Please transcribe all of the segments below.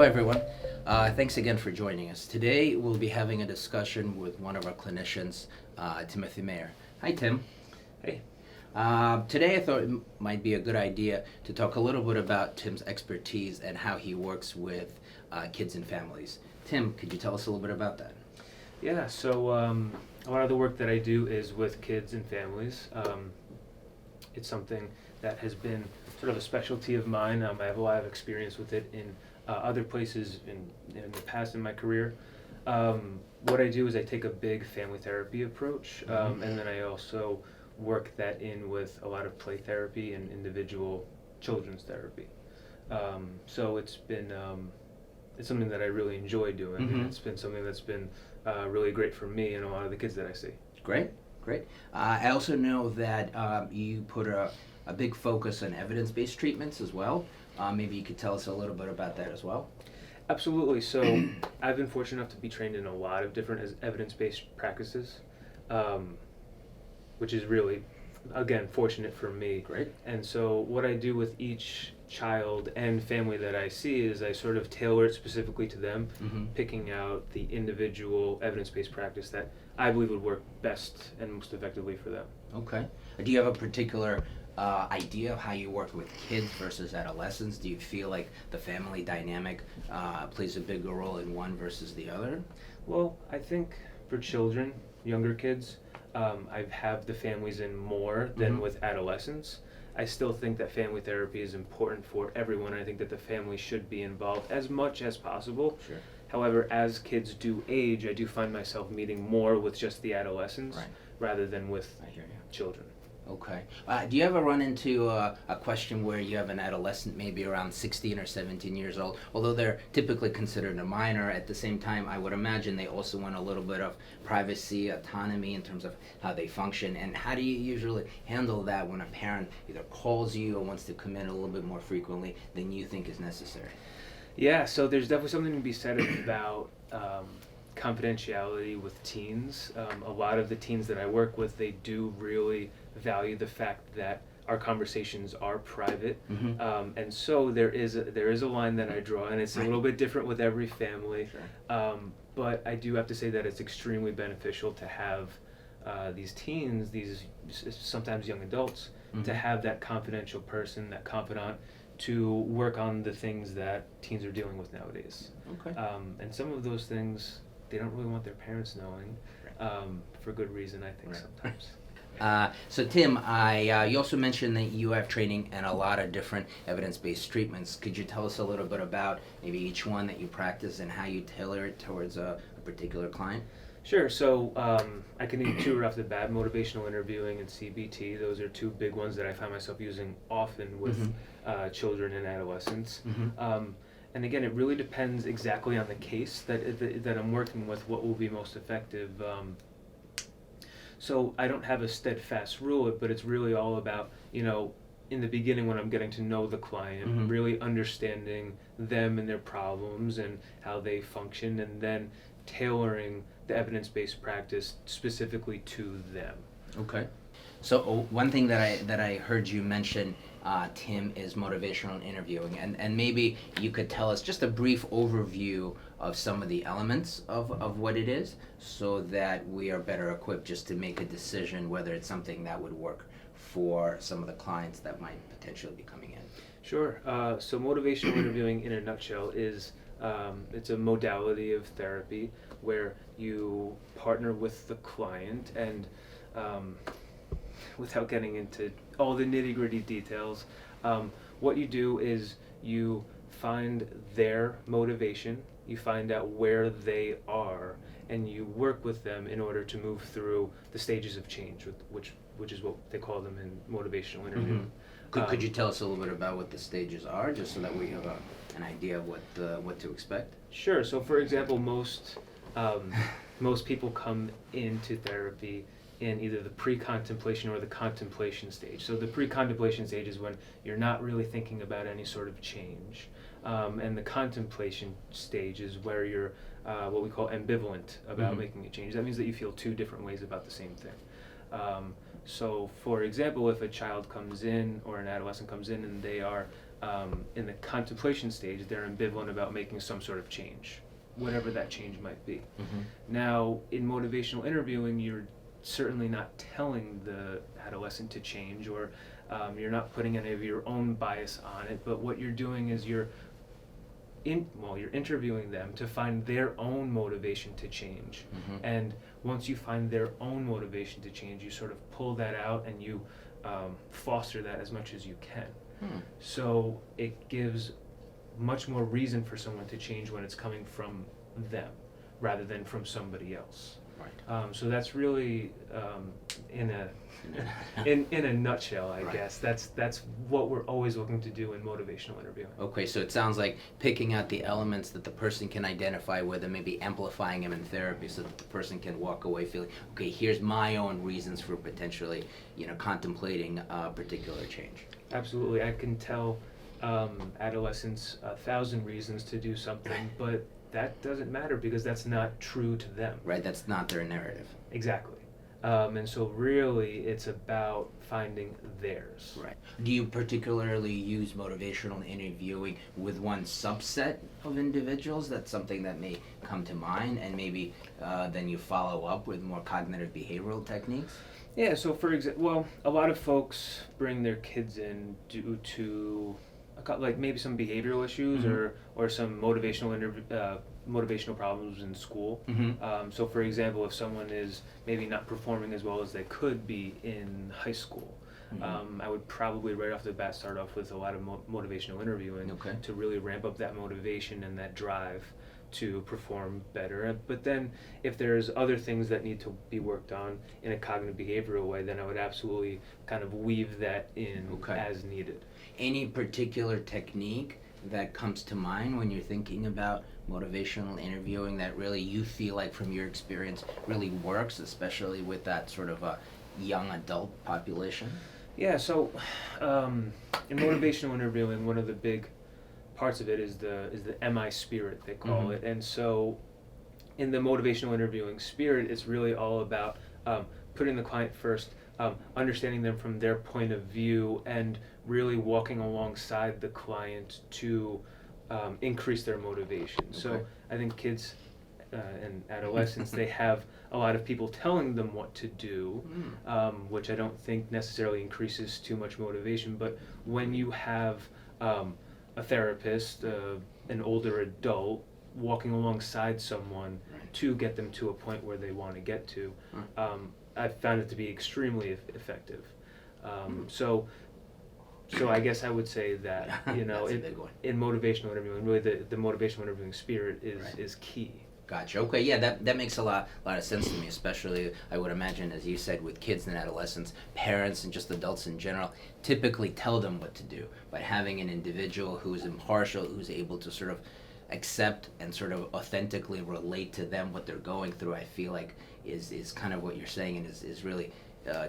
everyone. Thanks again for joining us. Today we'll be having a discussion with one of our clinicians, Timothy Meyer. Hi, Tim. Hey. Today I thought it might be a good idea to talk a little bit about Tim's expertise and how he works with kids and families. Tim, could you tell us a little bit about that? Yeah, so a lot of the work that I do is with kids and families. It's something that has been sort of a specialty of mine. I have a lot of experience with it in other places in the past in my career. What I do is I take a big family therapy approach, and then I also work that in with a lot of play therapy and individual children's therapy. So it's been it's something that I really enjoy doing, and it's been something that's been really great for me and a lot of the kids that I see. Great. I also know that you put a big focus on evidence-based treatments as well. Maybe you could tell us a little bit about that as well. Absolutely. So I've been fortunate enough to be trained in a lot of different evidence-based practices, which is really, again, fortunate for me. Great. And so what I do with each child and family that I see is I sort of tailor it specifically to them, picking out the individual evidence-based practice that I believe would work best and most effectively for them. Okay. Do you have a particular idea of how you work with kids versus adolescents? Do you feel like the family dynamic plays a bigger role in one versus the other? Well, I think for children, younger kids, I have the families in more than with adolescents. I still think that family therapy is important for everyone. I think that the family should be involved as much as possible. Sure. However, as kids do age, I do find myself meeting more with just the adolescents rather than with children. Okay. Do you ever run into a question where you have an adolescent maybe around 16 or 17 years old, although they're typically considered a minor, at the same time I would imagine they also want a little bit of privacy, autonomy in terms of how they function, and how do you usually handle that when a parent either calls you or wants to come in a little bit more frequently than you think is necessary? Yeah, so there's definitely something to be said about confidentiality with teens. A lot of the teens that I work with, they do really value the fact that our conversations are private, and so there is a line that I draw, and it's a little bit different with every family. Sure. But I do have to say that it's extremely beneficial to have these teens, these sometimes young adults, to have that confidential person, that confidant, to work on the things that teens are dealing with nowadays. Okay. And some of those things they don't really want their parents knowing, for good reason, I think, sometimes. So Tim, you also mentioned that you have training in a lot of different evidence-based treatments. Could you tell us a little bit about maybe each one that you practice and how you tailor it towards a particular client? Sure. So I can name two right off the bat: motivational interviewing and CBT. Those are two big ones that I find myself using often with children and adolescents. And again, it really depends exactly on the case that I'm working with, what will be most effective. So I don't have a steadfast rule, but it's really all about, in the beginning when I'm getting to know the client, really understanding them and their problems and how they function, and then tailoring the evidence-based practice specifically to them. Okay. So one thing that I heard you mention, Tim, is motivational interviewing, and maybe you could tell us just a brief overview of some of the elements of what it is, so that we are better equipped just to make a decision whether it's something that would work for some of the clients that might potentially be coming in. Sure. So motivational interviewing, in a nutshell, is it's a modality of therapy where you partner with the client, and without getting into all the nitty-gritty details, what you do is you find their motivation, you find out where they are, and you work with them in order to move through the stages of change, which is what they call them in motivational interviewing. Could you tell us a little bit about what the stages are, just so that we have an idea of what to expect? Sure. So, for example, most people come into therapy in either the pre-contemplation or the contemplation stage. So the pre-contemplation stage is when you're not really thinking about any sort of change. And the contemplation stage is where you're what we call ambivalent about making a change. That means that you feel two different ways about the same thing. So, for example, if a child comes in or an adolescent comes in and they are in the contemplation stage, they're ambivalent about making some sort of change, whatever that change might be. Now, in motivational interviewing, you're certainly not telling the adolescent to change, or you're not putting any of your own bias on it, but what you're doing is you're interviewing them to find their own motivation to change. And once you find their own motivation to change, you sort of pull that out and you foster that as much as you can. So it gives much more reason for someone to change when it's coming from them rather than from somebody else. Right. So that's really, in a nutshell, I guess, that's what we're always looking to do in motivational interviewing. Okay, so it sounds like picking out the elements that the person can identify with and maybe amplifying them in therapy so that the person can walk away feeling, okay, here's my own reasons for potentially, contemplating a particular change. Absolutely. I can tell adolescents 1,000 reasons to do something, but that doesn't matter because that's not true to them. Right, that's not their narrative. Exactly. And so really it's about finding theirs. Right. Do you particularly use motivational interviewing with one subset of individuals? That's something that may come to mind, and maybe then you follow up with more cognitive behavioral techniques? Yeah, so for example, a lot of folks bring their kids in due to like maybe some behavioral issues or some motivational problems in school. So for example, if someone is maybe not performing as well as they could be in high school, I would probably right off the bat start off with a lot of motivational interviewing to really ramp up that motivation and that drive to perform better. But then if there's other things that need to be worked on in a cognitive behavioral way, then I would absolutely kind of weave that in as needed. Any particular technique that comes to mind when you're thinking about motivational interviewing that really you feel like from your experience really works, especially with that sort of a young adult population? Yeah, so in motivational interviewing, one of the big parts of it is the MI spirit, they call it. And so in the motivational interviewing spirit, it's really all about putting the client first, understanding them from their point of view, and really walking alongside the client to increase their motivation. So I think kids and adolescents, they have a lot of people telling them what to do, which I don't think necessarily increases too much motivation. But when you have a therapist, an older adult, walking alongside someone to get them to a point where they want to get to, I've found it to be extremely effective. So I guess I would say that, in motivational interviewing, really the motivational interviewing spirit is key. Gotcha. Okay, yeah, that makes a lot of sense to me, especially, I would imagine, as you said, with kids and adolescents, parents and just adults in general typically tell them what to do. But having an individual who's impartial, who's able to sort of accept and sort of authentically relate to them what they're going through, I feel like is kind of what you're saying, and is really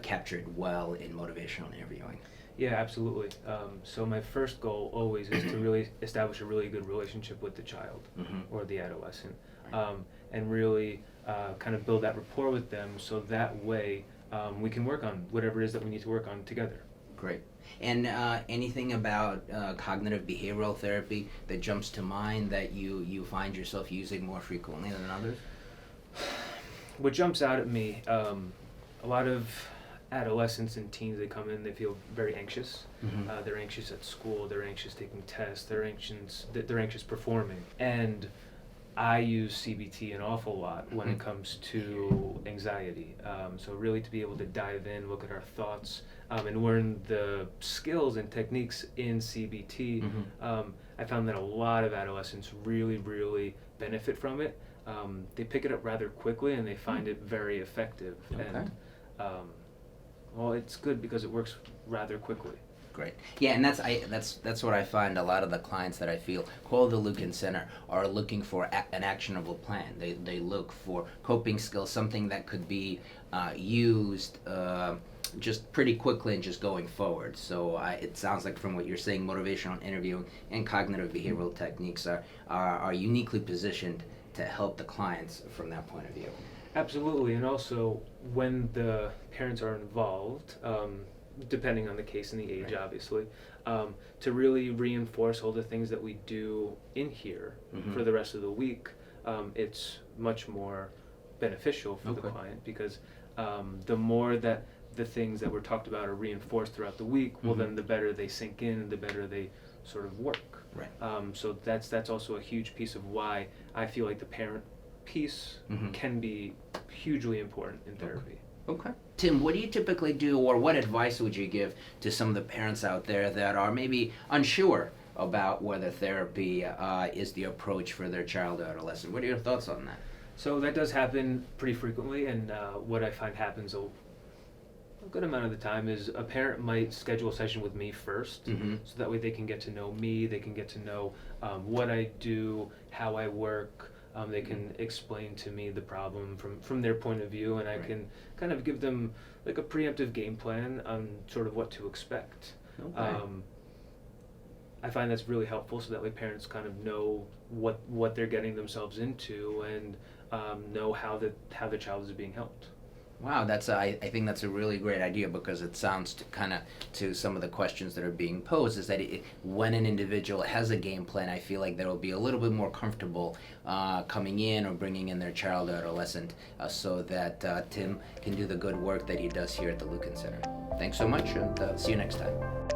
captured well in motivational interviewing. Yeah, absolutely. So my first goal always is to really establish a really good relationship with the child or the adolescent, and really kind of build that rapport with them, so that way we can work on whatever it is that we need to work on together. Great. And anything about cognitive behavioral therapy that jumps to mind that you find yourself using more frequently than others? What jumps out at me, a lot of adolescents and teens, they come in, they feel very anxious. They're anxious at school, they're anxious taking tests, they're anxious performing. And I use CBT an awful lot when it comes to anxiety. So really to be able to dive in, look at our thoughts, and learn the skills and techniques in CBT, I found that a lot of adolescents really, really benefit from it. They pick it up rather quickly and they find it very effective. And well, it's good because it works rather quickly. Great. Yeah, and that's what I find. A lot of the clients that I feel call the Lucan Center are looking for an actionable plan. They look for coping skills, something that could be used just pretty quickly and just going forward. So it sounds like from what you're saying, motivational interviewing and cognitive behavioral techniques are uniquely positioned to help the clients from that point of view. Absolutely, and also when the parents are involved, depending on the case and the age, Right. obviously, to really reinforce all the things that we do in here for the rest of the week. It's much more beneficial for the Okay. client, because the more that the things that were talked about are reinforced throughout the week, well, then the better they sink in and the better they sort of work. Right. So that's also a huge piece of why I feel like the parent piece can be hugely important in therapy. Okay. Tim, what do you typically do, or what advice would you give to some of the parents out there that are maybe unsure about whether therapy is the approach for their child or adolescent? What are your thoughts on that? So that does happen pretty frequently, and what I find happens a good amount of the time is a parent might schedule a session with me first, so that way they can get to know me, they can get to know what I do, how I work. They can explain to me the problem from their point of view, and I can kind of give them like a preemptive game plan on sort of what to expect. Okay. I find that's really helpful, so that way parents kind of know what they're getting themselves into, and know how the child is being helped. Wow, I think that's a really great idea, because it sounds to some of the questions that are being posed is that when an individual has a game plan, I feel like they'll be a little bit more comfortable coming in or bringing in their child or adolescent, so that Tim can do the good work that he does here at the Lucan Center. Thanks so much, and see you next time.